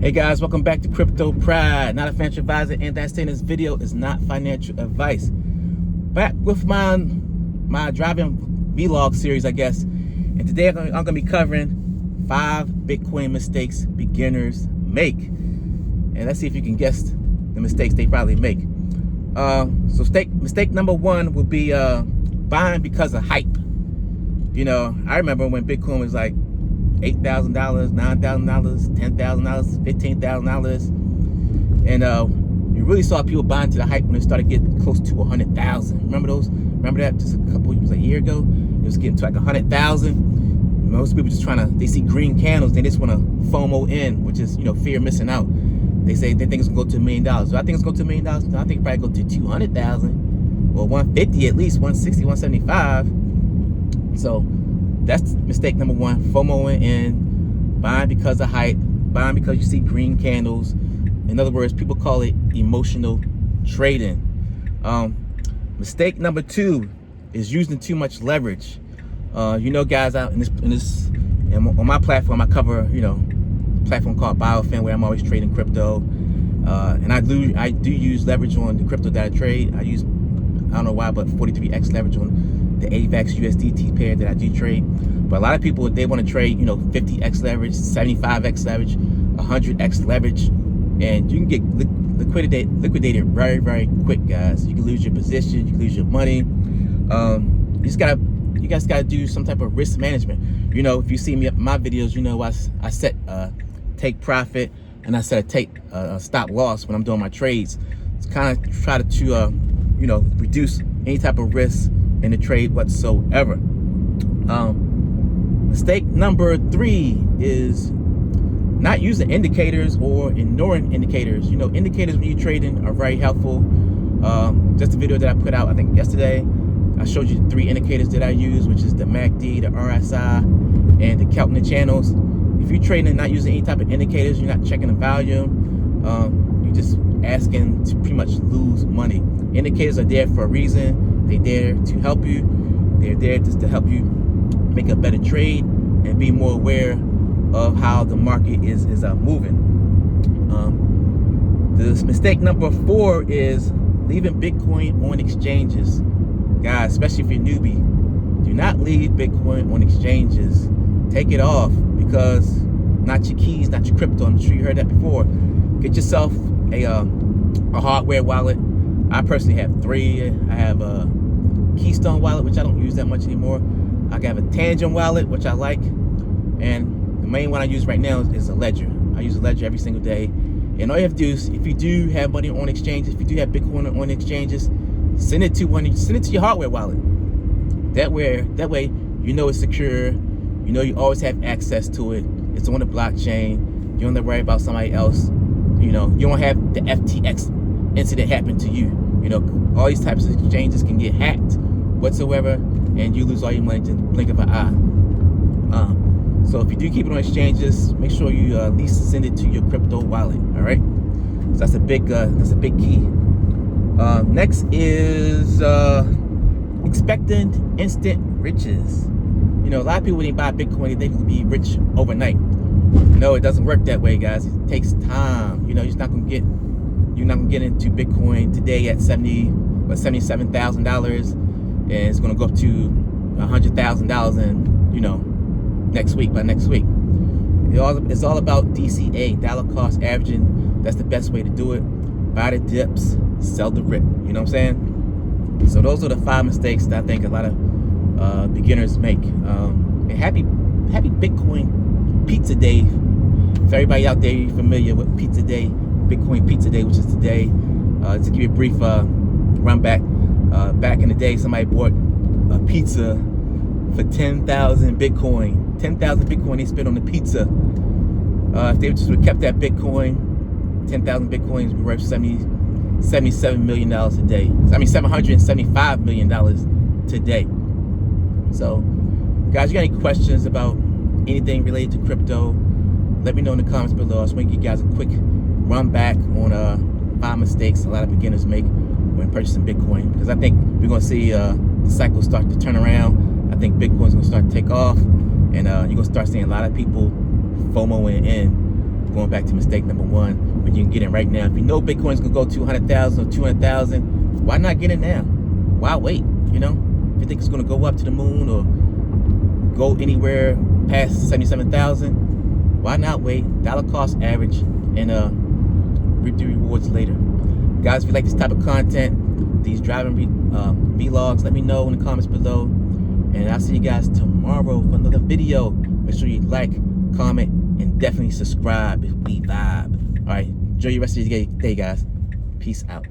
Hey guys, welcome back to Crypto Pride. Not a financial advisor, and that saying this video is not financial advice. Back with my driving vlog series, I guess. And today I'm gonna be covering 5 Bitcoin mistakes beginners make. And let's see if you can guess the mistakes they probably make. So mistake number 1 would be buying because of hype. You know, I remember when Bitcoin was like $8,000, $9,000, $10,000, $15,000, and you really saw people buying to the hype when it started getting close to 100,000. Remember those? Remember that just a year ago? It was getting to like 100,000. Most people just they see green candles, they just want to FOMO in, which is, fear of missing out. They say they think it's gonna go to $1 million. So I think it's going to $1 million. No, I think it probably go to 200,000 or 150 at least, 160, 175. So that's mistake number 1, FOMOing in, buying because of hype, buying because you see green candles. In other words, people call it emotional trading. Mistake number 2 is using too much leverage. Guys, out on my platform, I cover, a platform called Biofin, where I'm always trading crypto. And I do use leverage on the crypto that I trade. I don't know why, but 43x leverage on the AVAX USDT pair that I do trade. But a lot of people, they want to trade, 50x leverage, 75x leverage, 100x leverage, and you can get liquidated very, very quick, guys. You can lose your position, you can lose your money. You guys gotta do some type of risk management. If you see my videos, I set take profit, and I set a stop loss when I'm doing my trades. It's kind of try to reduce any type of risk in the trade whatsoever. Mistake number 3 is not using indicators or ignoring indicators. Indicators when you're trading are very helpful. Just a video that I put out, I think yesterday, I showed you 3 indicators that I use, which is the MACD, the RSI, and the Keltner Channels. If you're trading and not using any type of indicators, you're not checking the volume, you're just asking to pretty much lose money. Indicators are there for a reason. They're there to help you. They're there just to help you make a better trade and be more aware of how the market is moving. This mistake number 4 is leaving Bitcoin on exchanges. Guys, especially if you're newbie, do not leave Bitcoin on exchanges. Take it off, because not your keys, not your crypto. I'm sure you heard that before. Get yourself a hardware wallet. I personally have 3. I have a Keystone wallet, which I don't use that much anymore. I have a Tangent wallet, which I like, and the main one I use right now is a Ledger. I use a Ledger every single day. And all you have to do is, if you do have money on exchanges, if you do have Bitcoin on exchanges, send it to your hardware wallet. That way it's secure. You always have access to it. It's on the blockchain. You don't have to worry about somebody else. You don't have the FTX incident happen to you. All these types of exchanges can get hacked whatsoever, and you lose all your money to the blink of an eye. So if you do keep it on exchanges, make sure you at least send it to your crypto wallet. All right. So that's a big key. Next is expecting instant riches. A lot of people, when they buy Bitcoin, they think they'll be rich overnight. No, it doesn't work that way, guys. It takes time. You're not gonna get into Bitcoin today at $77,000, and it's gonna go up to $100,000 in by next week. It's all about DCA, dollar cost averaging. That's the best way to do it. Buy the dips, sell the rip. You know what I'm saying? So those are the 5 mistakes that I think a lot of beginners make. And happy Bitcoin Pizza Day. If everybody out there familiar with Pizza Day, Bitcoin Pizza Day, which is today. To give you a brief run back, back in the day, somebody bought a pizza for 10,000 Bitcoin. 10,000 Bitcoin they spent on the pizza. If they just would have kept that Bitcoin, 10,000 Bitcoins would be worth $77 million a day. $775 million today. So, guys, you got any questions about anything related to crypto? Let me know in the comments below. I just want to give you guys a quick run back on 5 mistakes a lot of beginners make when purchasing Bitcoin, because I think we're going to see the cycle start to turn around. I think Bitcoin's going to start to take off, and you're going to start seeing a lot of people FOMOing in. going back to mistake number one, but you can get in right now. If you know Bitcoin's gonna go to 100,000 or 200,000, why not get in now? Why wait? You know, if you think it's gonna go up to the moon or go anywhere past 77,000, why not wait? Dollar cost average and reap the rewards later. Guys, if you like this type of content, these driving vlogs, let me know in the comments below, and I'll see you guys tomorrow for another video. Make sure you like, comment, and definitely subscribe if we vibe. All right, enjoy your rest of your day, guys. Peace out.